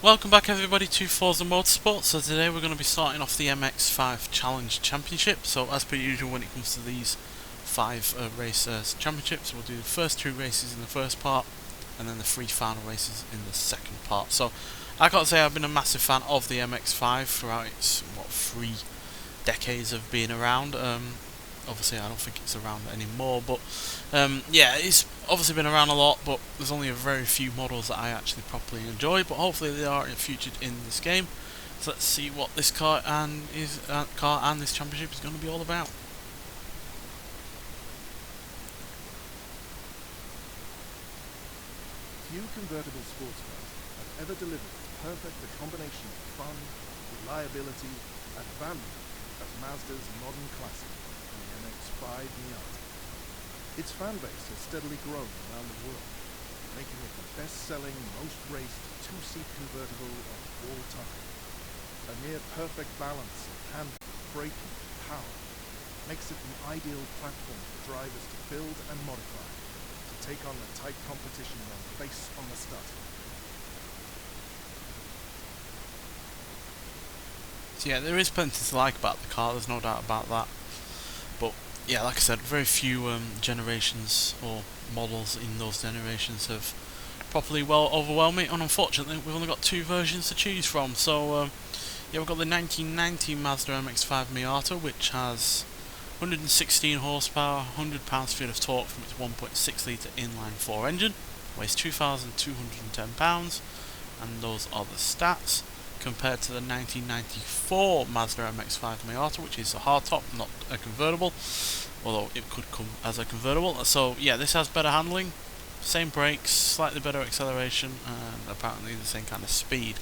Welcome back everybody to Forza Motorsport. So today we're going to be starting off the MX-5 Challenge Championship. So as per usual when it comes to these 5 race championships, we'll do the first 2 races in the first part and then the 3 final races in the second part. So I gotta say I've been a massive fan of the MX-5 throughout its 3 decades of being around. Obviously I don't think it's around anymore, but yeah, it's obviously been around a lot, but there's only a very few models that I actually properly enjoy, but hopefully they are featured in this game. So let's see what this car and this championship is going to be all about. Few convertible sports cars have ever delivered as perfect a combination of fun, reliability and value as Mazda's modern classic, the MX-5 Miata. Its fan base has steadily grown around the world, making it the best-selling, most raced two-seat convertible of all time. A near perfect balance of handling, braking and power makes it the ideal platform for drivers to build and modify to take on the tight competition they'll face on the starting line. So yeah, there is plenty to like about the car, there's no doubt about that. But yeah, like I said, very few generations or models in those generations have properly overwhelmed me, and unfortunately we've only got 2 versions to choose from. So yeah, we've got the 1990 Mazda MX-5 Miata, which has 116 horsepower, 100 pounds-feet of torque from its 1.6 litre inline-4 engine, weighs 2,210 pounds, and those are the stats. Compared to the 1994 Mazda MX-5 Miata, which is a hardtop, not a convertible, although it could come as a convertible. So yeah, this has better handling, same brakes, slightly better acceleration, and apparently the same kind of speed.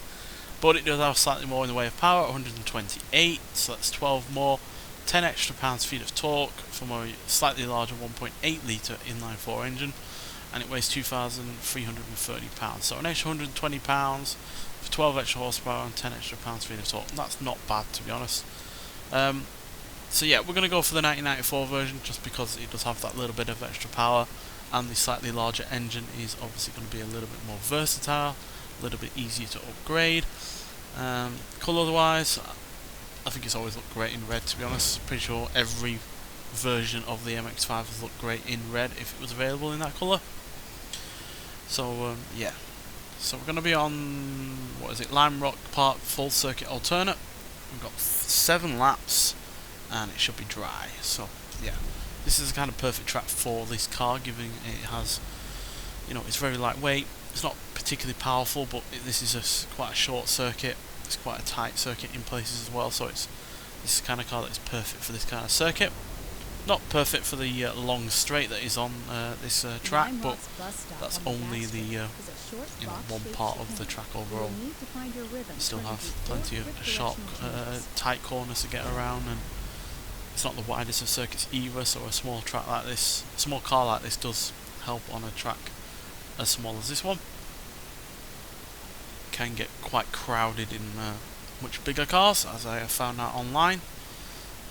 But it does have slightly more in the way of power, 128, so that's 12 more, 10 extra pounds-feet of torque from a slightly larger 1.8 litre inline-4 engine, and it weighs 2,330 pounds. So an extra 120 pounds. For 12 extra horsepower and 10 extra pounds-feet of torque. That's not bad, to be honest. So yeah, we're going to go for the 1994 version just because it does have that little bit of extra power, and the slightly larger engine is obviously going to be a little bit more versatile, a little bit easier to upgrade. Colour-wise, I think it's always looked great in red, to be honest. Pretty sure every version of the MX-5 has looked great in red if it was available in that colour. So yeah. So we're going to be on, Lime Rock Park full circuit alternate. We've got 7 laps and it should be dry. So yeah, this is the kind of perfect track for this car, given it has, it's very lightweight. It's not particularly powerful, but this is quite a short circuit. It's quite a tight circuit in places as well. So this is the kind of car that is perfect for this kind of circuit. Not perfect for the long straight that is on this track, but that's only the one part of the track overall. You still have plenty of sharp, tight corners to get around, and it's not the widest of circuits either. So a small car like this does help on a track as small as this one. Can get quite crowded in much bigger cars, as I have found out online.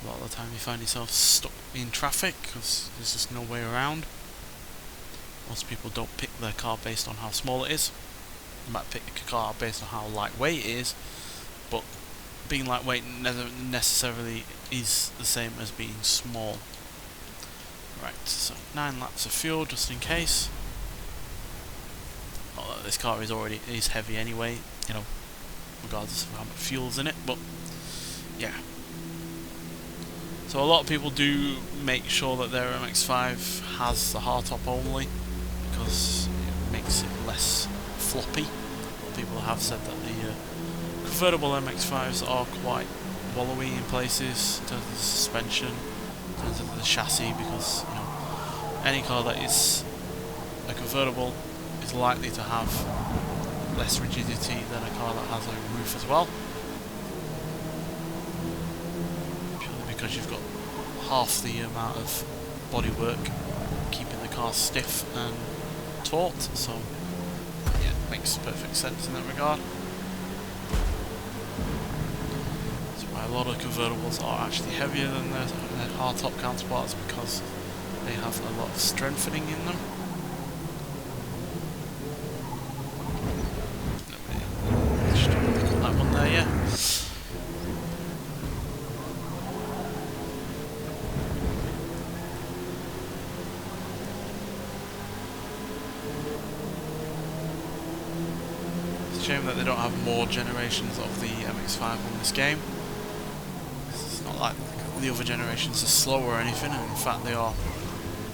A lot of the time you find yourself stuck in traffic because there's just no way around. Most people don't pick their car based on how small it is. They might pick a car based on how lightweight it is, but being lightweight never necessarily is the same as being small. Right, so 9 laps of fuel just in case. Although this car is heavy anyway, regardless of how much fuel's in it, but yeah. So a lot of people do make sure that their MX-5 has the hardtop only because it makes it less floppy. A lot of people have said that the convertible MX-5s are quite wallowy in places in terms of the suspension, in terms of the chassis, because any car that is a convertible is likely to have less rigidity than a car that has a roof as well. Because you've got half the amount of bodywork keeping the car stiff and taut, so yeah, it makes perfect sense in that regard. That's why a lot of convertibles are actually heavier than their hardtop counterparts, because they have a lot of strengthening in them. yeah. It's a shame that they don't have more generations of the MX-5 on this game. It's not like the other generations are slow or anything, and in fact they are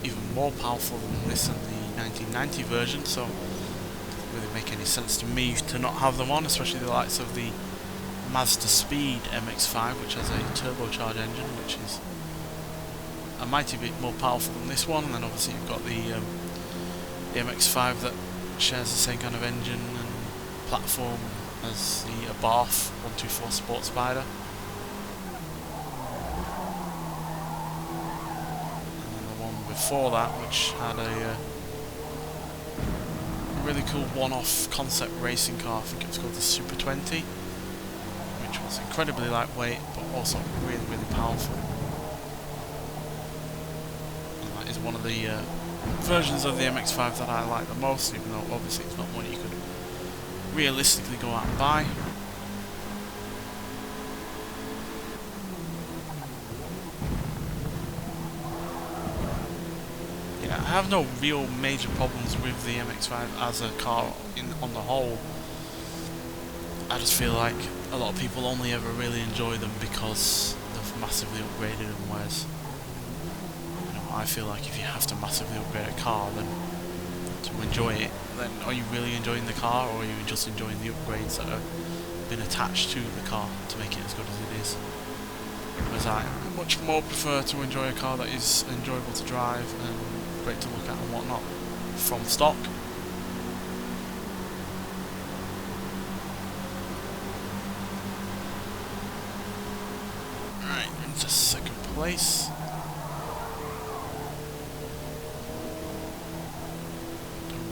even more powerful than this and the 1990 version, so it doesn't really make any sense to me to not have them on, especially the likes of the Mazda Speed MX-5, which has a turbocharged engine, which is a mighty bit more powerful than this one. And then obviously you've got the MX-5 that shares the same kind of engine and platform as the Abarth 124 Sport Spider. Before that, which had a really cool one-off concept racing car. I think it was called the Super 20, which was incredibly lightweight but also really, really powerful. And that is one of the versions of the MX-5 that I like the most, even though obviously it's not one you could realistically go out and buy. I have no real major problems with the MX-5 as a car on the whole. I just feel like a lot of people only ever really enjoy them because they've massively upgraded them, whereas I feel like if you have to massively upgrade a car then to enjoy it, then are you really enjoying the car, or are you just enjoying the upgrades that have been attached to the car to make it as good as it is? Whereas I much more prefer to enjoy a car that is enjoyable to drive and great to look at and whatnot from stock. Right, into second place.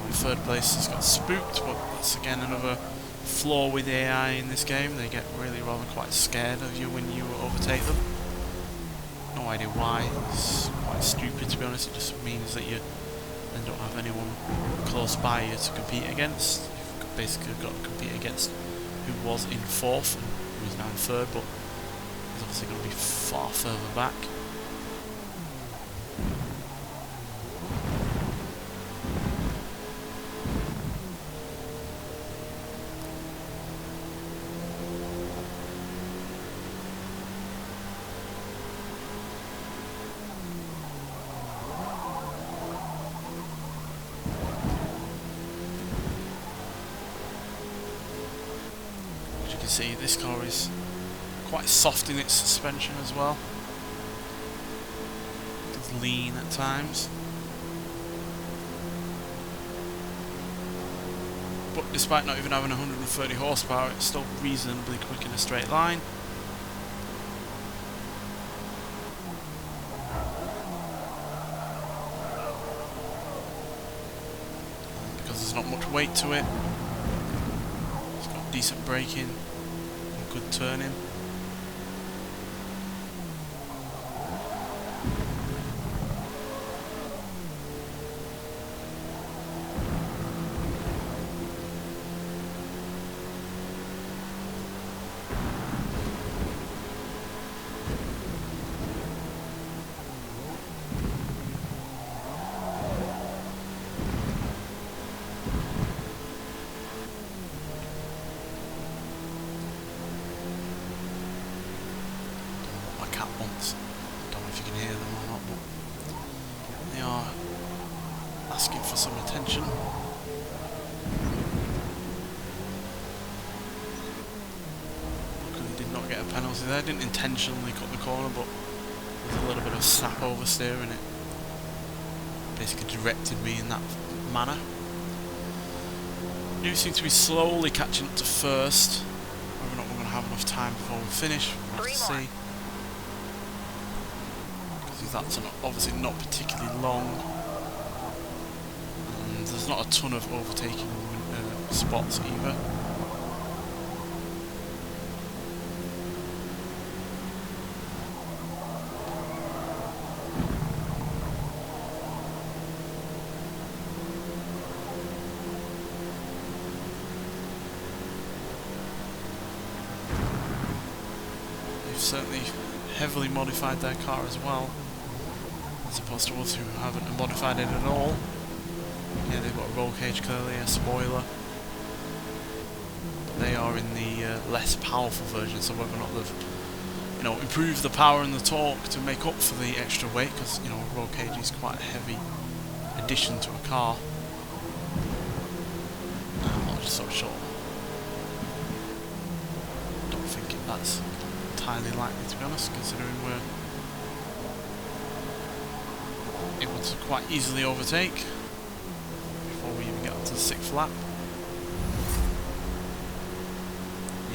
My third place has got spooked, but that's again another flaw with AI in this game. They get really rather quite scared of you when you overtake them. No idea why. It's quite stupid, to be honest. It just means that you then don't have anyone close by you to compete against. You've basically got to compete against who was in fourth and who is now in third, but he's obviously going to be far further back. You can see this car is quite soft in its suspension as well. It does lean at times. But despite not even having 130 horsepower, it's still reasonably quick in a straight line. And because there's not much weight to it, it's got decent braking. Good turning. Once. I don't know if you can hear them or not, but they are asking for some attention. Luckily did not get a penalty there. Didn't intentionally cut the corner, but there's a little bit of snap oversteer and it basically directed me in that manner. Do seem to be slowly catching up to first. Whether or not we're going to have enough time before we finish, we'll have to see. That's obviously not particularly long, and there's not a ton of overtaking spots either. certainly heavily modified their car as well, as opposed to us who haven't modified it at all. Yeah, they've got a roll cage clearly, a spoiler. But they are in the less powerful version, so whether or not they've, you know, improved the power and the torque to make up for the extra weight, because, you know, a roll cage is quite a heavy addition to a car. I'm not so sure. Don't think that's entirely likely, to be honest, considering we're able to quite easily overtake before we even get up to the 6th lap.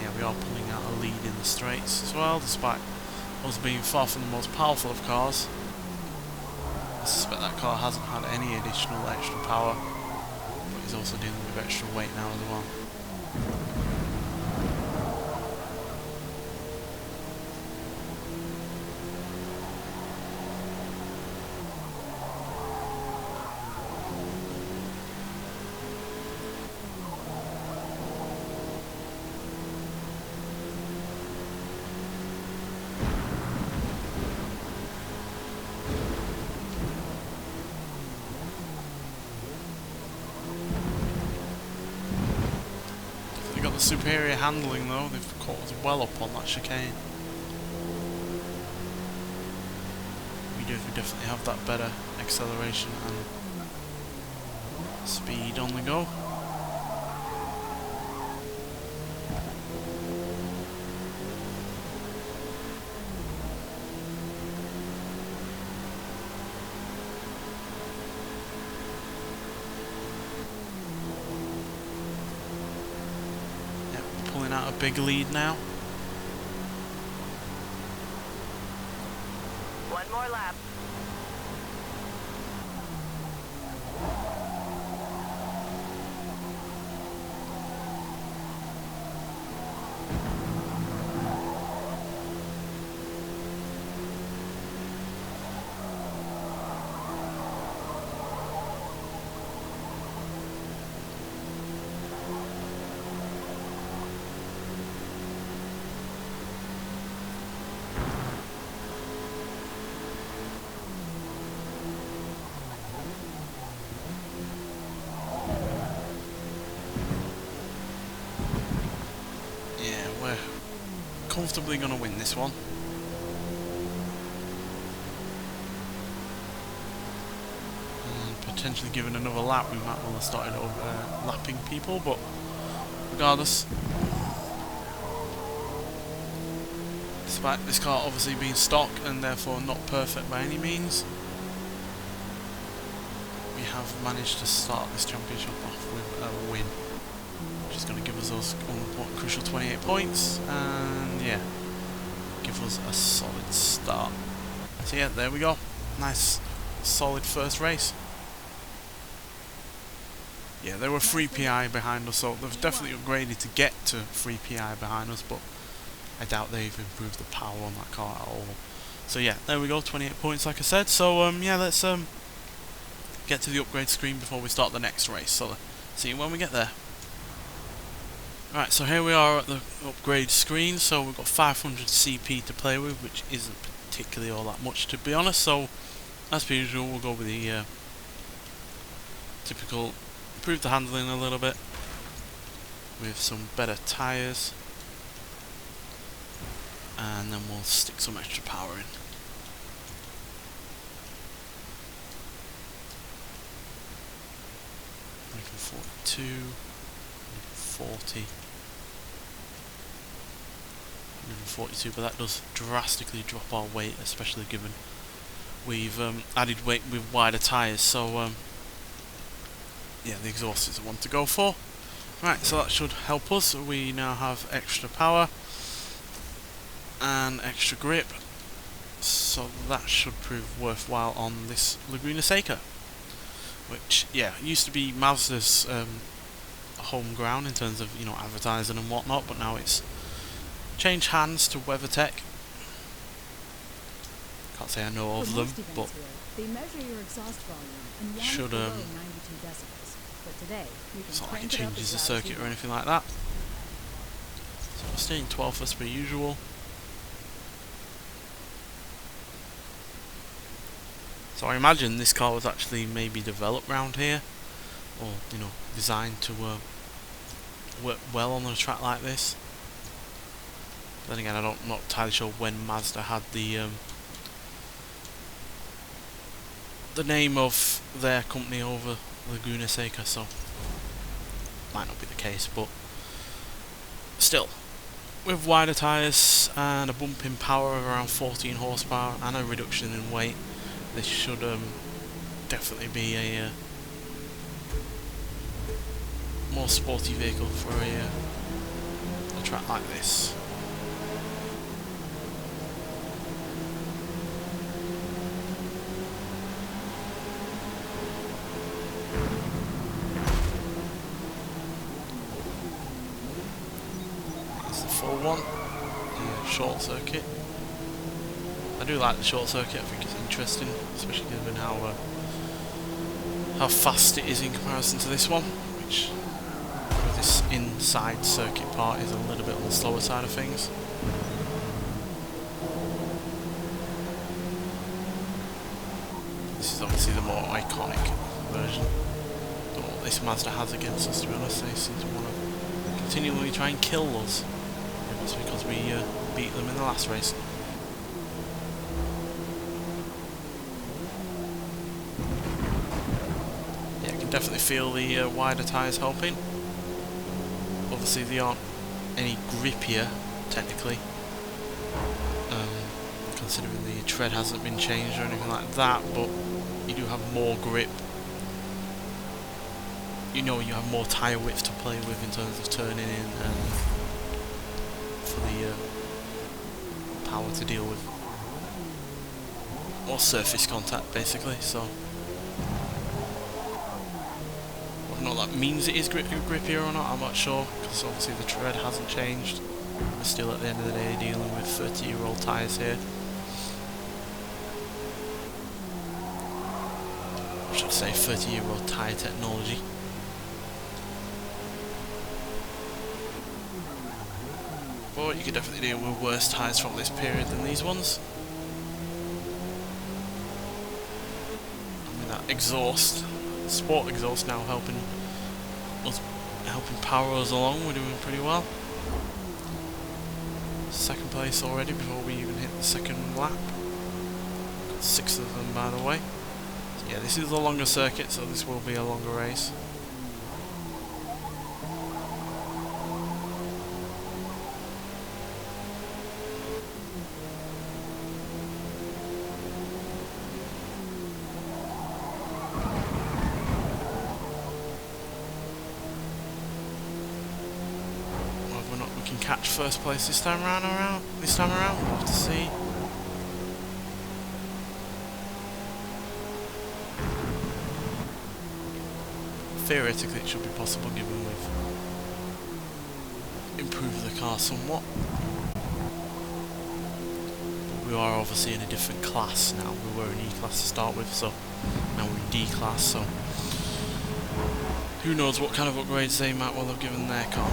Yeah, we are pulling out a lead in the straights as well, despite us being far from the most powerful of cars. I suspect that car hasn't had any additional extra power, but he's also dealing with extra weight now as well. Got the superior handling though, they've caught us well up on that chicane. We definitely have that better acceleration and speed on the go. Pulling out a big lead now. One more lap. Comfortably going to win this one. And potentially given another lap we might well have started lapping people, but regardless, despite this car obviously being stock and therefore not perfect by any means, we have managed to start this championship off with a win, which is going to give us those crucial 28 points, and yeah, give us a solid start. So yeah, there we go. Nice, solid first race. Yeah, there were 3 PI behind us, so they've definitely upgraded to get to 3 PI behind us, but I doubt they've improved the power on that car at all. So yeah, there we go, 28 points like I said. So yeah, let's get to the upgrade screen before we start the next race. So see you when we get there. Right, so here we are at the upgrade screen. So we've got 500 CP to play with, which isn't particularly all that much, to be honest. So as per usual, we'll go with the typical, improve the handling a little bit with some better tyres, and then we'll stick some extra power in. Making 42, 40. 142, but that does drastically drop our weight, especially given we've added weight with wider tyres. So yeah, the exhaust is the one to go for. Right, so that should help us. We now have extra power and extra grip, so that should prove worthwhile on this Laguna Seca, which yeah, used to be Mazda's home ground in terms of, you know, advertising and whatnot, but now it's changed hands to WeatherTech. Can't say I know of them, but they measure your exhaust volume and want should it below 92 decibels. But today, you can it's not like it crank it up changes the as loud as circuit you or want. anything like that. So we're staying 12th as per usual. So I imagine this car was actually maybe developed around here, or designed to work well on a track like this. Then again, I'm not entirely sure when Mazda had the name of their company over Laguna Seca, so might not be the case, but still, with wider tyres and a bump in power of around 14 horsepower and a reduction in weight, this should definitely be a more sporty vehicle for a track like this. It's the full one, the short circuit. I do like the short circuit. I think it's interesting, especially given how fast it is in comparison to this one, which with this inside circuit part is a little bit on the slower side of things. This is obviously the more iconic version of what this Mazda has against us, to be honest. They seem to want to continually try and kill us. Maybe it's because we beat them in the last race. Yeah, I can definitely feel the wider tyres helping. Obviously they aren't any grippier, technically, considering the tread hasn't been changed or anything like that, but you do have more grip. You have more tyre width to play with in terms of turning in and for the power to deal with. More surface contact, basically, so whether or not that means it is grippier or not, I'm not sure, because obviously the tread hasn't changed. We're still at the end of the day dealing with 30-year-old tyres here. I should say 30-year-old tyre technology. But you could definitely deal with worse tyres from this period than these ones. I mean, that exhaust, sport exhaust, now helping power us along. We're doing pretty well. Second place already before we even hit the second lap. Got 6 of them, by the way. So yeah, this is a longer circuit, so this will be a longer race. Can catch first place this time around. We'll have to see. Theoretically, it should be possible, given we've improved the car somewhat. But we are obviously in a different class now. We were in E-class to start with, so now we're in D-class. So who knows what kind of upgrades they might well have given their car.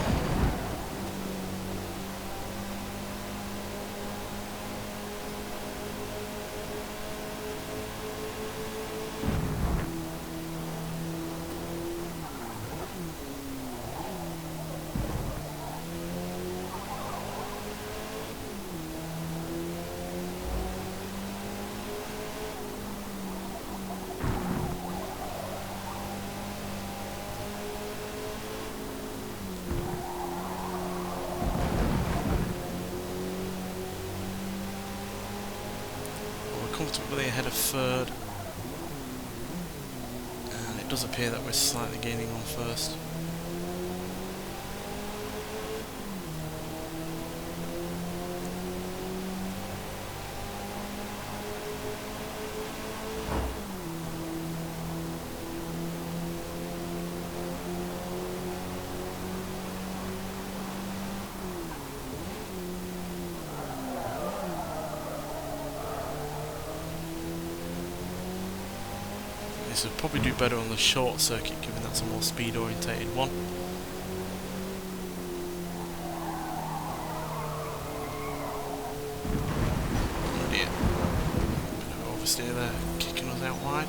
Comfortably ahead of third, and it does appear that we're slightly gaining on first. This would probably do better on the short circuit, given that's a more speed orientated one. Oh dear. Bit of oversteer there, kicking us stay out wide.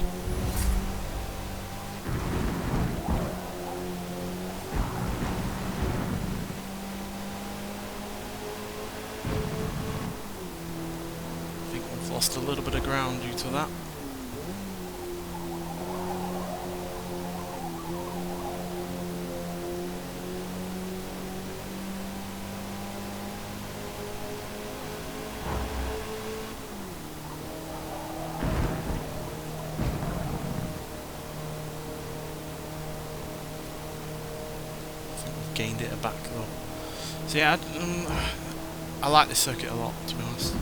I think we've lost a little bit of ground due to that. Gained it back though. So yeah, I like this circuit a lot, to be honest.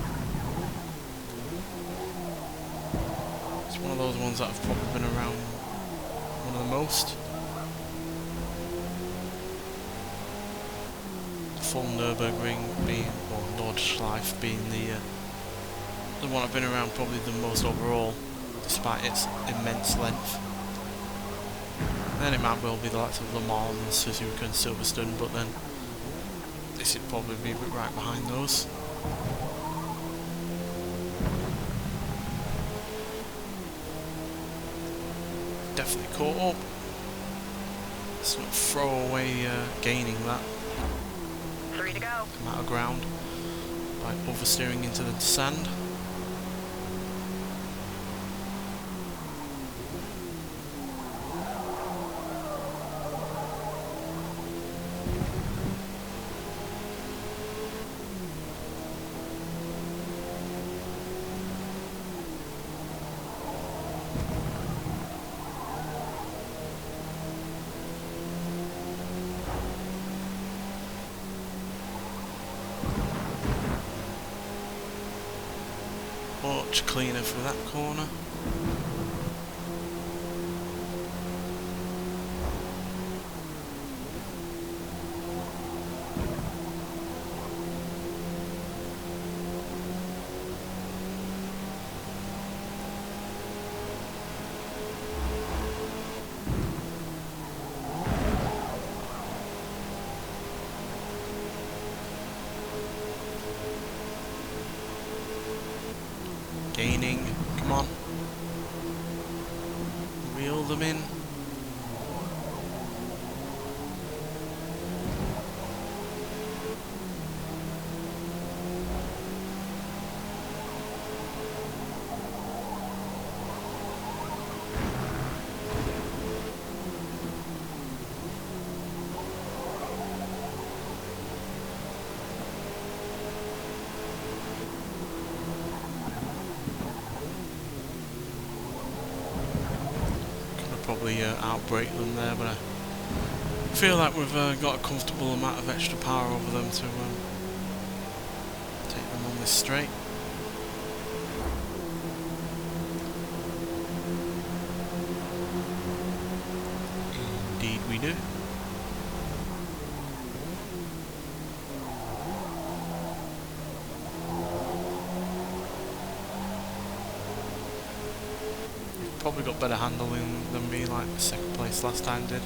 It's one of those ones that have probably been around one of the most. The full Nürburgring being, or Nordschleife being the one I've been around probably the most overall, despite its immense length. Then it might well be the likes of Le Mans and Suzuka and Silverstone, but then this would probably be right behind those. Definitely caught up. Let's not throw away gaining that 3 to go. amount of ground by oversteering into the sand. Much cleaner for that corner. Gaining, come on. Reel them in. Probably outbrake them there, but I feel like we've got a comfortable amount of extra power over them to take them on this straight. Indeed we do. Probably got better handling than me, like second place last time did.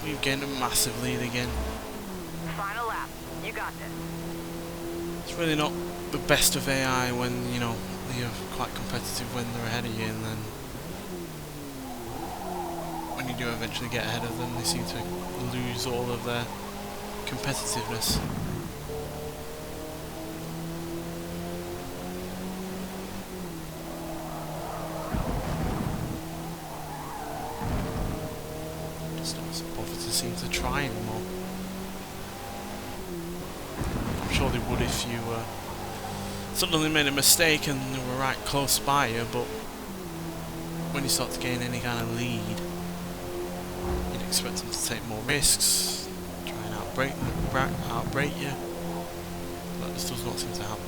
We've gained a massive lead again. Final lap. You got this. It's really not the best of AI when, you know, you're quite competitive when they're ahead of you, and then when you do eventually get ahead of them, they seem to lose all of their competitiveness. Just don't bother to seem to try anymore. I'm sure they would if you suddenly made a mistake and they were right close by you, but when you start to gain any kind of lead, you'd expect them to take more risks, try and outbrake you. That just does not seem to happen.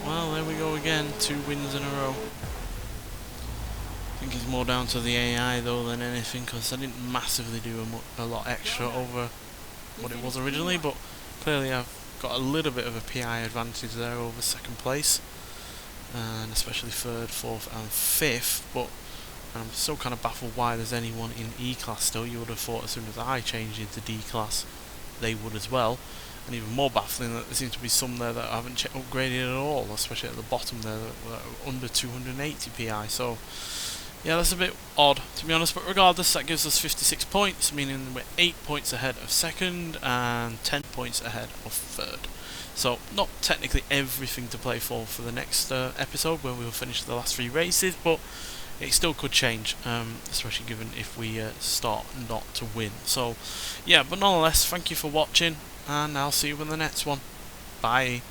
Well, there we go again, 2 wins in a row. I think it's more down to the AI though than anything, because I didn't massively do a lot extra over what it was originally, but clearly I've got a little bit of a PI advantage there over second place, and especially third, fourth and fifth, but I'm still kind of baffled why there's anyone in E-class still. You would have thought as soon as I changed into D-class they would as well. And even more baffling that there seems to be some there that haven't upgraded at all, especially at the bottom there that are under 280 PI. So yeah, that's a bit odd to be honest, but regardless, that gives us 56 points, meaning we're 8 points ahead of second and 10 points ahead of third. So not technically everything to play for the next episode where we'll finish the last 3 races, but it still could change, especially given if we start not to win. So yeah, but nonetheless, thank you for watching, and I'll see you in the next one. Bye.